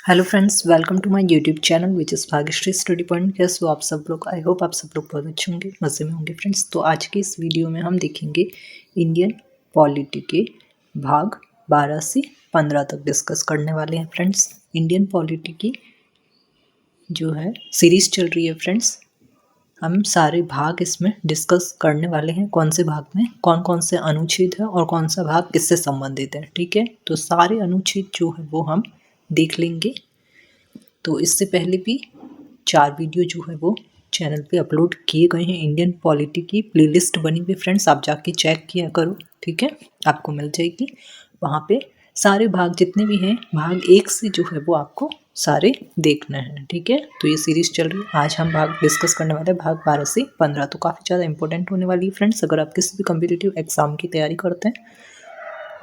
Hello friends, welcome to my YouTube channel which is Bhagyashree study point. कैसे हो आप सब लोग? आई होप आप सब लोग बहुत अच्छे होंगे, मज़े में होंगे फ्रेंड्स। तो आज की इस वीडियो में हम देखेंगे इंडियन पॉलिटी के भाग 12 से 15 तक डिस्कस करने वाले हैं फ्रेंड्स। इंडियन पॉलिटी की जो है सीरीज़ चल रही है फ्रेंड्स। हम सारे भाग इसमें डिस्कस करने वाले हैं, कौन से भाग में कौन कौन से अनुच्छेद है और कौन सा भाग किससे संबंधित है। ठीक है, तो सारे अनुच्छेद जो है वो हम देख लेंगे। तो इससे पहले भी 4 वीडियो जो है वो चैनल पे अपलोड किए गए हैं। इंडियन पॉलिटी की प्लेलिस्ट बनी हुई फ्रेंड्स, आप जाके चेक किया करो। ठीक है, आपको मिल जाएगी वहाँ पे सारे भाग जितने भी हैं, भाग 1 से जो है वो आपको सारे देखना है। ठीक है, तो ये सीरीज़ चल रही है। आज हम भाग डिस्कस करने वाले हैं भाग 12 से 15। तो काफ़ी ज़्यादा इंपॉर्टेंट होने वाली है फ्रेंड्स। अगर आप किसी भी कम्पिटिटिव एग्जाम की तैयारी करते हैं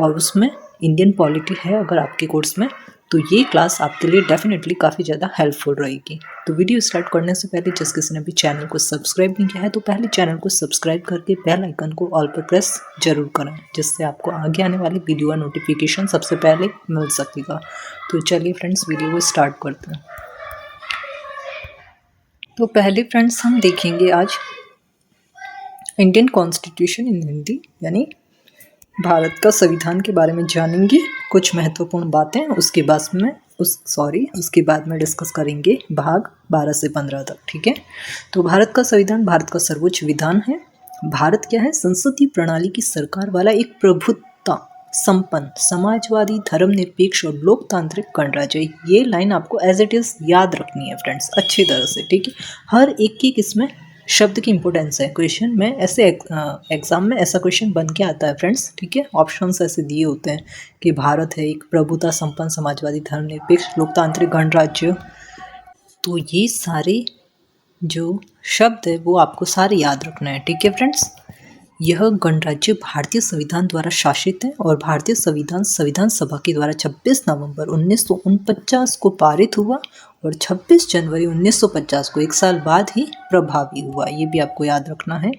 और उसमें इंडियन पॉलिटी है अगर आपके कोर्स में, तो ये क्लास आपके लिए डेफिनेटली काफ़ी ज़्यादा हेल्पफुल रहेगी। तो वीडियो स्टार्ट करने से पहले जिस किसी ने भी चैनल को सब्सक्राइब नहीं किया है तो पहले चैनल को सब्सक्राइब करके बेल आइकन को ऑल पर प्रेस जरूर करें, जिससे आपको आगे आने वाली वीडियो का नोटिफिकेशन सबसे पहले मिल सकेगा। तो चलिए फ्रेंड्स, वीडियो को स्टार्ट करते हैं। तो पहले फ्रेंड्स हम देखेंगे आज इंडियन कॉन्स्टिट्यूशन इन हिंदी, यानी भारत का संविधान के बारे में जानेंगे कुछ महत्वपूर्ण बातें। उसके बाद में डिस्कस करेंगे भाग 12 से 15 तक। ठीक है, तो भारत का संविधान भारत का सर्वोच्च विधान है। भारत क्या है? संसदीय प्रणाली की सरकार वाला एक प्रभुत्व संपन्न समाजवादी धर्मनिरपेक्ष और लोकतांत्रिक गणराज्य। ये लाइन आपको एज इट इज याद रखनी है फ्रेंड्स, अच्छी तरह से। ठीक है, हर एक इसमें शब्द की इंपॉर्टेंस है। क्वेश्चन में ऐसे एग्जाम में ऐसा क्वेश्चन बन के आता है फ्रेंड्स। ठीक है, ऑप्शंस ऐसे दिए होते हैं कि भारत है एक प्रभुता संपन्न समाजवादी धर्मनिरपेक्ष लोकतांत्रिक गणराज्य। तो ये सारे जो शब्द है वो आपको सारे याद रखना है। ठीक है फ्रेंड्स, यह गणराज्य भारतीय संविधान द्वारा शासित है और भारतीय संविधान सभा के द्वारा 26 नवंबर 1949 को पारित हुआ और 26 जनवरी 1950 को एक साल बाद ही प्रभावी हुआ। ये भी आपको याद रखना है।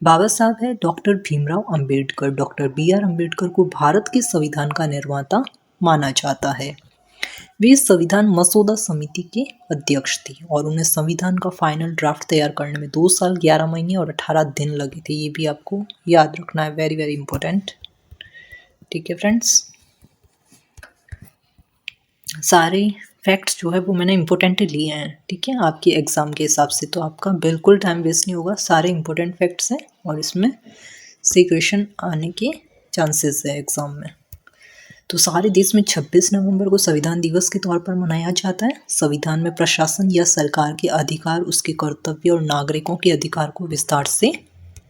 बाबा साहब है doctor Bhimrao Ambedkar. Doctor BR Ambedkar को भारत के संविधान का निर्माता माना जाता है। वे संविधान मसौदा समिति के अध्यक्ष थे और उन्हें संविधान का फाइनल ड्राफ्ट तैयार करने में 2 साल 11 महीने और 18 दिन लगे थे। ये भी आपको याद रखना है, वेरी वेरी इंपॉर्टेंट। ठीक है फ्रेंड्स, सारे फैक्ट्स जो है वो मैंने इंपॉर्टेंट लिए हैं। ठीक है, आपके एग्ज़ाम के हिसाब से, तो आपका बिल्कुल टाइम वेस्ट नहीं होगा। सारे इंपॉर्टेंट फैक्ट्स हैं और इसमें से क्वेश्चन आने के चांसेस है एग्ज़ाम में। तो सारे देश में 26 नवंबर को संविधान दिवस के तौर पर मनाया जाता है। संविधान में प्रशासन या सरकार के अधिकार, उसके कर्तव्य और नागरिकों के अधिकार को विस्तार से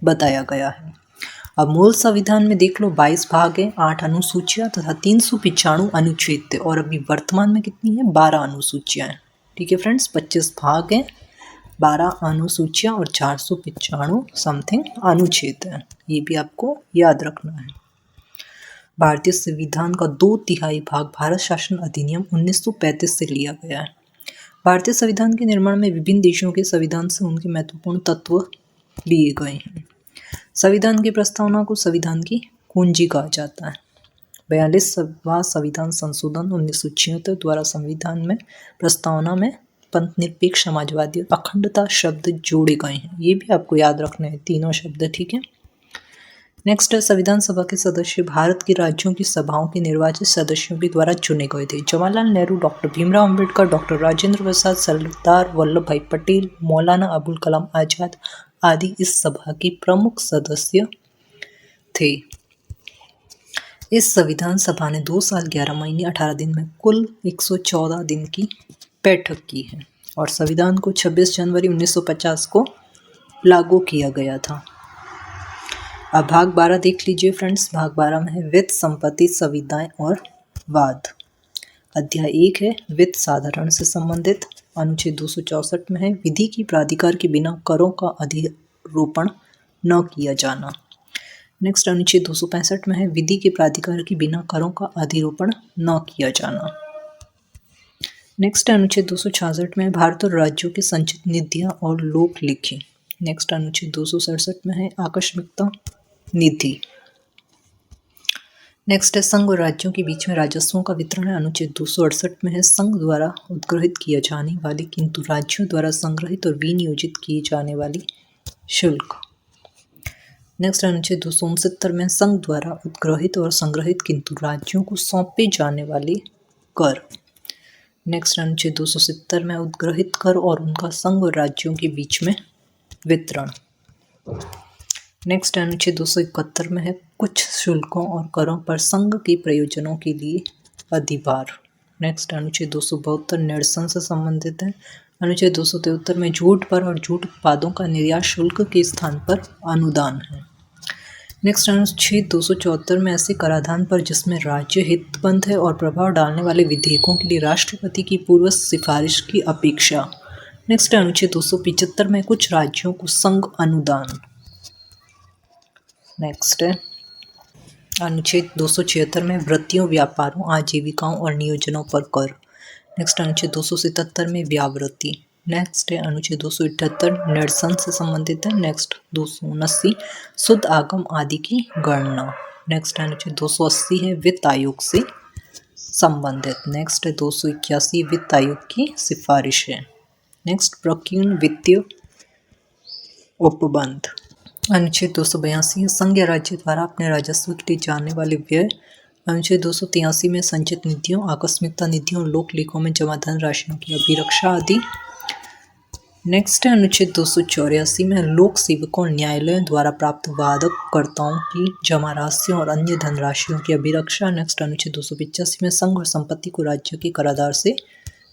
बताया गया है। अब मूल संविधान में देख लो 22 भाग है, 8 अनुसूचियां तथा 395 अनुच्छेद थे और अभी वर्तमान में कितनी है? 12 अनुसूचियां हैं। ठीक है फ्रेंड्स, 25 भाग हैं, 12 अनुसूचियां और 495 समथिंग अनुच्छेद हैं। ये भी आपको याद रखना है। भारतीय संविधान का 2/3 भाग भारत शासन अधिनियम 1935 से लिया गया है। भारतीय संविधान के निर्माण में विभिन्न देशों के संविधान से उनके महत्वपूर्ण तत्व लिए गए हैं। संविधान की प्रस्तावना को संविधान की कुंजी कहा जाता है। 42वां संविधान संशोधन 1976 द्वारा संविधान में प्रस्तावना में पंथनिरपेक्ष, समाजवादी और अखंडता शब्द जोड़े गए हैं। ये भी आपको याद रखने हैं, तीनों शब्द। ठीक है, नेक्स्ट है संविधान सभा के सदस्य भारत के राज्यों की सभाओं के निर्वाचित सदस्यों के द्वारा चुने गए थे। जवाहरलाल नेहरू, डॉक्टर भीमराव अंबेडकर, डॉक्टर राजेंद्र प्रसाद, सरदार वल्लभ भाई पटेल, मौलाना अबुल कलाम आजाद आदि इस सभा के प्रमुख सदस्य थे। इस संविधान सभा ने 2 साल 11 महीने 18 दिन में कुल 114 दिन की बैठक की है और संविधान को 26 जनवरी 1950 को लागू किया गया था। अब भाग 12 देख लीजिए फ्रेंड्स। भाग 12 में है वित्त, संपत्ति, संविदाएं और वाद। अध्याय 1 है वित्त साधारण से संबंधित। अनुच्छेद 264 में है विधि की प्राधिकार के बिना करों का अधिरोपण न किया जाना। नेक्स्ट अनुच्छेद 265 में है विधि के प्राधिकार के बिना करों का अधिरोपण न किया जाना। नेक्स्ट अनुच्छेद 266 में भारत और राज्यों के संचित निधियां और लोक लेखी। नेक्स्ट अनुच्छेद 267 में है आकस्मिकता निधि। नेक्स्ट है संघ और राज्यों के बीच में राजस्वों का वितरण है। अनुच्छेद 268 में है संघ द्वारा उद्ग्रहित किया जाने वाली किंतु राज्यों द्वारा संग्रहित और विनियोजित की जाने वाली शुल्क। नेक्स्ट अनुच्छेद 269 में संघ द्वारा उद्ग्रहित और संग्रहित किंतु राज्यों को सौंपे जाने वाले कर। नेक्स्ट अनुच्छेद 270 में उद्ग्रहित कर और उनका संघ और राज्यों के बीच में वितरण। नेक्स्ट अनुच्छेद 271 में है कुछ शुल्कों और करों पर संघ के प्रयोजनों के लिए अधिभार। नेक्स्ट अनुच्छेद 272 निरसन से संबंधित है। अनुच्छेद 273 में जूट पर और जूट उत्पादों का निर्यात शुल्क के स्थान पर अनुदान है। नेक्स्ट अनुच्छेद 274 में ऐसे कराधान पर जिसमें राज्य हितबंध है और प्रभाव डालने वाले विधेयकों के लिए राष्ट्रपति की पूर्व सिफारिश की अपेक्षा। नेक्स्ट अनुच्छेद 275 में कुछ राज्यों को संघ अनुदान। नेक्स्ट है अनुच्छेद 276 में वृत्तियों, व्यापारों, आजीविकाओं और नियोजनों पर कर। नेक्स्ट अनुच्छेद 277 में व्यावृत्ति। नेक्स्ट है अनुच्छेद 278 निरसन से संबंधित है। नेक्स्ट 279 शुद्ध आगम आदि की गणना। नेक्स्ट अनुच्छेद 280 है वित्त आयोग से संबंधित। नेक्स्ट है 281 वित्त आयोग की सिफारिश है। नेक्स्ट प्रकीर्ण वित्तीय उपबंध। अनुच्छेद 282 संघ या राज्य द्वारा अपने राजस्व के लिए जाने वाले व्यय। अनुच्छेद 283 में संचित निधियों, आकस्मिकता निधियों और लोक लेखों में जमा धन राशियों की अभिरक्षा आदि। नेक्स्ट है अनुच्छेद 284 में लोक सेवकों और न्यायालयों द्वारा प्राप्त वादककर्ताओं की जमा राशियों और अन्य धनराशियों की अभिरक्षा। नेक्स्ट अनुच्छेद 285 में संघ और संपत्ति को राज्य के कराधान से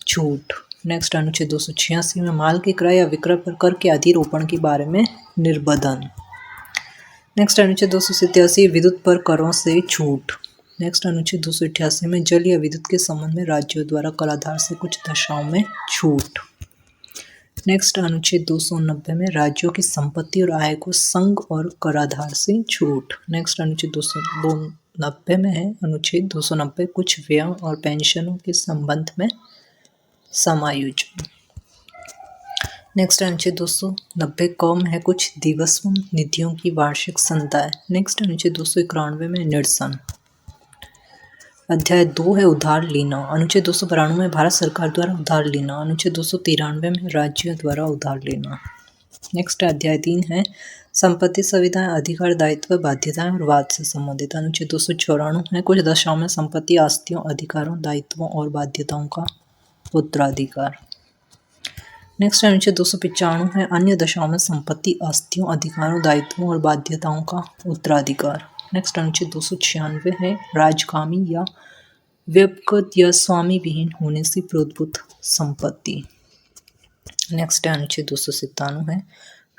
छूट। नेक्स्ट अनुच्छेद 286 में माल के क्रय या विक्रय पर कर के अधिरोपण के बारे में निर्बंधन। नेक्स्ट अनुच्छेद 287 विद्युत पर करों से छूट। नेक्स्ट अनुच्छेद 288 में जल या विद्युत के संबंध में राज्यों द्वारा कराधान से कुछ दशाओं में छूट। नेक्स्ट अनुच्छेद 290 में राज्यों की संपत्ति और आय को संघ और कराधान से छूट। नेक्स्ट अनुच्छेद 290 में है अनुच्छेद 290 कुछ व्ययों और पेंशनों के संबंध में समायोजन। नेक्स्ट अनुच्छेद 290 क में है कुछ दिवसों निधियों की वार्षिक संदाय। नेक्स्ट अनुच्छेद 291 में निरसन। अध्याय 2 है उधार लेना। अनुच्छेद 292 में भारत सरकार द्वारा उधार लेना। अनुच्छेद 293 में राज्यों द्वारा उधार लेना। नेक्स्ट अध्याय 3 है संपत्ति सुविधाएं, अधिकार, दायित्व, बाध्यताएं और वाद से संबंधित। अनुच्छेद 294 है कुछ दशाओं में संपत्ति, आस्तियों, अधिकारों, दायित्वों और बाध्यताओं का उत्तराधिकार। नेक्स्ट अनुच्छेद 295 है अन्य दशाओं में संपत्ति, आस्तियों, अधिकारों, दायित्वों और बाध्यताओं का उत्तराधिकार। नेक्स्ट अनुच्छेद 296 है राजकामी या व्यक्तिगत या स्वामी विहीन होने से प्रोद्भूत संपत्ति। नेक्स्ट अनुच्छेद 297 है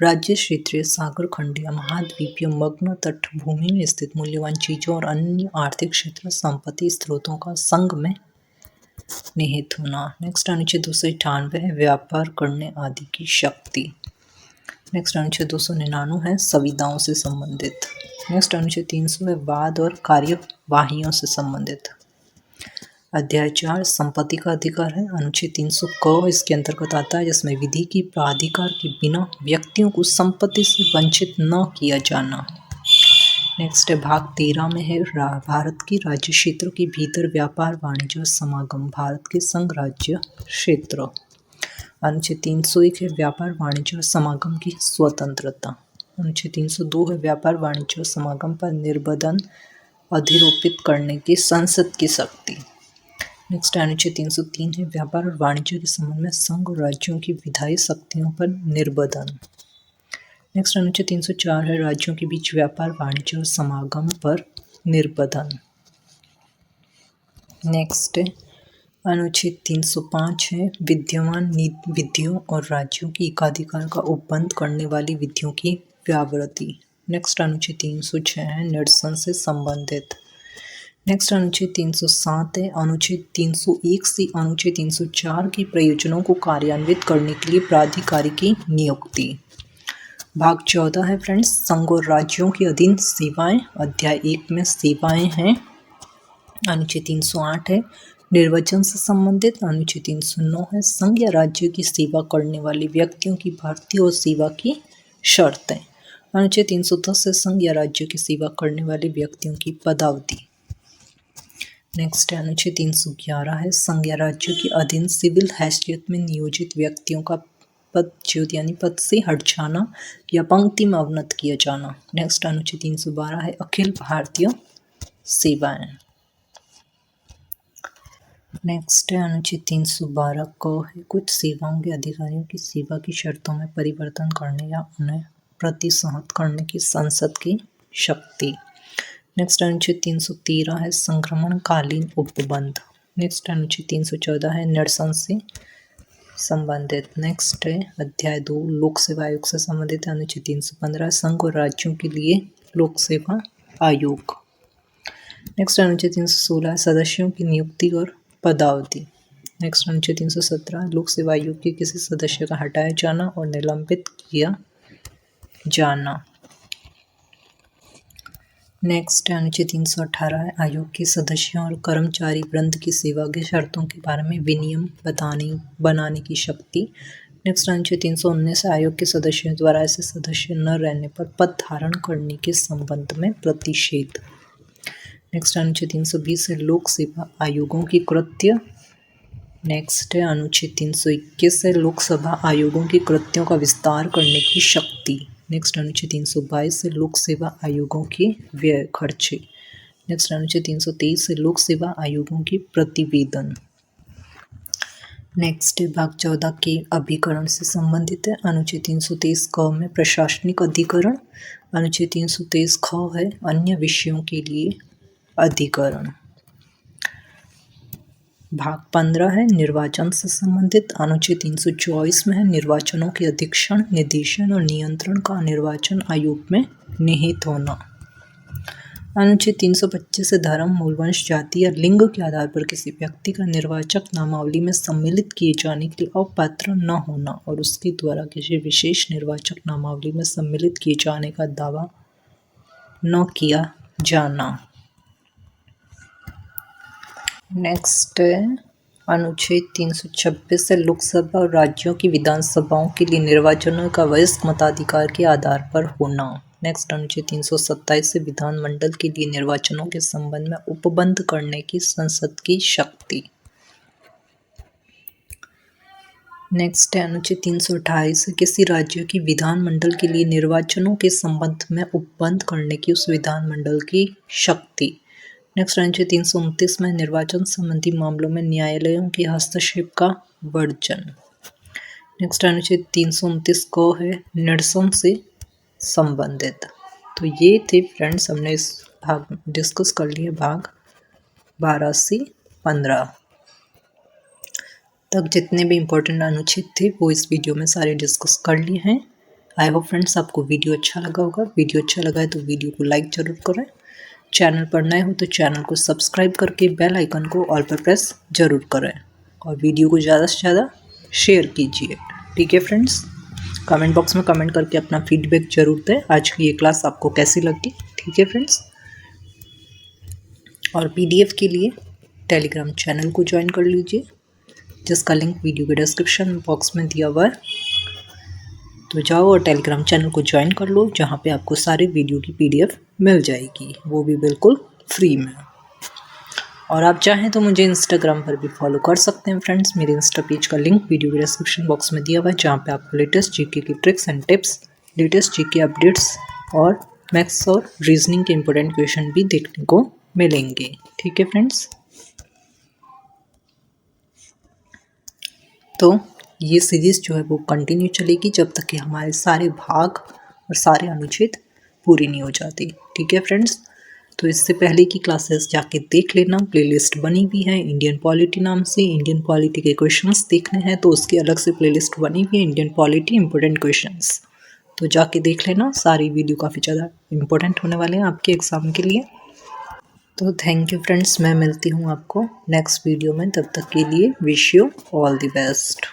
राज्य, क्षेत्रीय, सागर खंडीय, महाद्वीपीय, मग्न तट भूमि में स्थित मूल्यवान चीजों और अन्य आर्थिक क्षेत्र संपत्ति स्रोतों का संघ में निहित होना। नेक्स्ट अनुच्छेद 298 है व्यापार करने आदि की शक्ति। नेक्स्ट अनुच्छेद 299 है संविदाओं से संबंधित। नेक्स्ट अनुच्छेद 300 है वाद और कार्यवाहियों से संबंधित। अध्याय 4 संपत्ति का अधिकार है। अनुच्छेद 300 क इसके अंतर्गत आता है जिसमें विधि की प्राधिकार के बिना व्यक्तियों को संपत्ति से वंचित न किया जाना। नेक्स्ट है भाग 13 में है भारत के राज्य क्षेत्रों के भीतर व्यापार, वाणिज्य और समागम, भारत के संघ राज्य क्षेत्र। अनुच्छेद 301 है व्यापार, वाणिज्य और समागम की स्वतंत्रता। अनुच्छेद 302 है व्यापार, वाणिज्य और समागम पर निर्बंध अधिरोपित करने की संसद की शक्ति। नेक्स्ट अनुच्छेद 303 है व्यापार और वाणिज्य के संबंध में संघ और राज्यों की विधायी शक्तियों पर निर्बंधन। नेक्स्ट अनुच्छेद 304 है राज्यों के बीच व्यापार, वाणिज्य और समागम पर निर्बंधन। नेक्स्ट अनुच्छेद 305 है विद्यमान विधियों और राज्यों की एकाधिकार का उपबंध करने वाली विधियों की व्यावृत्ति। नेक्स्ट अनुच्छेद 306 है निरसन से संबंधित। नेक्स्ट अनुच्छेद 307 है अनुच्छेद 301 से अनुच्छेद 304 के प्रयोजनों को कार्यान्वित करने के लिए प्राधिकारी की नियुक्ति। भाग 14 है फ्रेंड्स संघ और राज्यों के अधीन सेवाएं। अध्याय 1 में सेवाएं हैं। अनुच्छेद 308 है निर्वाचन से संबंधित। अनुच्छेद 309 है संघ या राज्य की सेवा करने वाले व्यक्तियों की भर्ती और सेवा की शर्तें। अनुच्छेद 310 है संघ या राज्य की सेवा करने वाले व्यक्तियों की पदावधि। नेक्स्ट है अनुच्छेद 311 है संघ या राज्यों के अधीन सिविल हैसियत में नियोजित व्यक्तियों का पदच्युत यानी पद से हट जाना या पंक्ति में अवनत किया जाना। नेक्स्ट अनुच्छेद 312 है अखिल भारतीय सेवाएं। नेक्स्ट है अनुच्छेद 312 को है कुछ सेवाओं के अधिकारियों की सेवा की शर्तों में परिवर्तन करने या उन्हें प्रतिसंहत करने की संसद की शक्ति। नेक्स्ट अनुच्छेद 313 है संक्रमणकालीन उपबंध। नेक्स्ट अनुच्छेद 314 है निरसन से संबंधित। नेक्स्ट है अध्याय 2 लोक सेवा आयोग से संबंधित अनुच्छेद 315 संघ और राज्यों के लिए लोक सेवा आयोग। नेक्स्ट अनुच्छेद 316 सदस्यों की नियुक्ति और पदावधि। नेक्स्ट अनुच्छेद 317 लोक सेवा आयोग के किसी सदस्य का हटाया जाना और निलंबित किया जाना। नेक्स्ट अनुच्छेद 318 है आयोग के सदस्यों और कर्मचारी वृंद की सेवा की शर्तों के बारे में विनियम बनाने की शक्ति। नेक्स्ट अनुच्छेद 319 आयोग के सदस्यों द्वारा ऐसे सदस्य न रहने पर पद धारण करने के संबंध में प्रतिषेध। नेक्स्ट अनुच्छेद 320 है लोक सेवा आयोगों की कृत्य। नेक्स्ट है अनुच्छेद 321 है लोकसभा आयोगों के कृत्यों का विस्तार करने की शक्ति। नेक्स्ट अनुच्छेद 322 से लोक सेवा आयोगों के व्यय खर्चे। नेक्स्ट अनुच्छेद 323 से लोक सेवा आयोगों की प्रतिवेदन। नेक्स्ट भाग 14 के अभिकरण से संबंधित है। अनुच्छेद 323 क में प्रशासनिक अधिकरण। अनुच्छेद 323 ख है अन्य विषयों के लिए अधिकरण। भाग 15 है निर्वाचन से संबंधित। अनुच्छेद 324 में है निर्वाचनों के अधीक्षण निदेशन और नियंत्रण का निर्वाचन आयोग में निहित होना। अनुच्छेद 325 से धर्म मूल वंश जाति या लिंग के आधार पर किसी व्यक्ति का निर्वाचक नामावली में सम्मिलित किए जाने के लिए अपात्र न होना और उसके द्वारा किसी विशेष निर्वाचक नामावली में सम्मिलित किए जाने का दावा न किया जाना। नेक्स्ट है अनुच्छेद 326 से लोकसभा और राज्यों की विधानसभाओं के लिए निर्वाचनों का वयस्क मताधिकार के आधार पर होना। नेक्स्ट अनुच्छेद 327 से विधानमंडल के लिए निर्वाचनों के संबंध में उपबंध करने की संसद की शक्ति। नेक्स्ट है अनुच्छेद 328 से किसी राज्य की विधानमंडल के लिए निर्वाचनों के संबंध में उपबंध करने की उस विधानमंडल की शक्ति। नेक्स्ट अनुच्छेद 329 में निर्वाचन संबंधी मामलों में न्यायालयों के हस्तक्षेप का वर्जन। नेक्स्ट अनुच्छेद 329 को है निरसन से संबंधित। तो ये थे फ्रेंड्स, हमने इस भाग डिस्कस कर लिए भाग 12 से 15 तक जितने भी इम्पोर्टेंट अनुच्छेद थे वो इस वीडियो में सारे डिस्कस कर लिए हैं। आई होप फ्रेंड्स आपको वीडियो अच्छा लगा होगा। वीडियो अच्छा लगा है तो वीडियो को लाइक ज़रूर करें। चैनल पर नए हो तो चैनल को सब्सक्राइब करके बेल आइकन को ऑल पर प्रेस ज़रूर करें और वीडियो को ज़्यादा से ज़्यादा शेयर कीजिए। ठीक है फ्रेंड्स, कमेंट बॉक्स में कमेंट करके अपना फीडबैक ज़रूर दें आज की ये क्लास आपको कैसी लगी। ठीक है फ्रेंड्स, और PDF के लिए टेलीग्राम चैनल को ज्वाइन कर लीजिए जिसका लिंक वीडियो के डिस्क्रिप्शन बॉक्स में दिया हुआ है। तो जाओ और टेलीग्राम चैनल को ज्वाइन कर लो जहाँ पे आपको सारे वीडियो की PDF मिल जाएगी, वो भी बिल्कुल फ्री में। और आप चाहें तो मुझे इंस्टाग्राम पर भी फॉलो कर सकते हैं फ्रेंड्स। मेरे इंस्टा पेज का लिंक वीडियो के डिस्क्रिप्शन बॉक्स में दिया हुआ है जहाँ पे आपको लेटेस्ट GK की tricks and tips, latest GK updates और मैथ्स और रीजनिंग के इंपॉर्टेंट क्वेश्चन भी देखने को मिलेंगे। ठीक है फ्रेंड्स, तो ये सीरीज़ जो है वो कंटिन्यू चलेगी जब तक कि हमारे सारे भाग और सारे अनुच्छेद पूरी नहीं हो जाती। ठीक है फ्रेंड्स, तो इससे पहले की क्लासेस जाके देख लेना, प्लेलिस्ट बनी हुई है इंडियन पॉलिटी नाम से। इंडियन पॉलिटी के क्वेश्चंस देखने हैं तो उसकी अलग से प्लेलिस्ट बनी हुई है इंडियन पॉलिटी इंपॉर्टेंट क्वेश्चंस, तो जाके देख लेना। सारी वीडियो काफ़ी ज़्यादा इंपॉर्टेंट होने वाले हैं आपके एग्ज़ाम के लिए। तो थैंक यू फ्रेंड्स, मैं मिलती हूँ आपको नेक्स्ट वीडियो में। तब तक के लिए wish you all the best.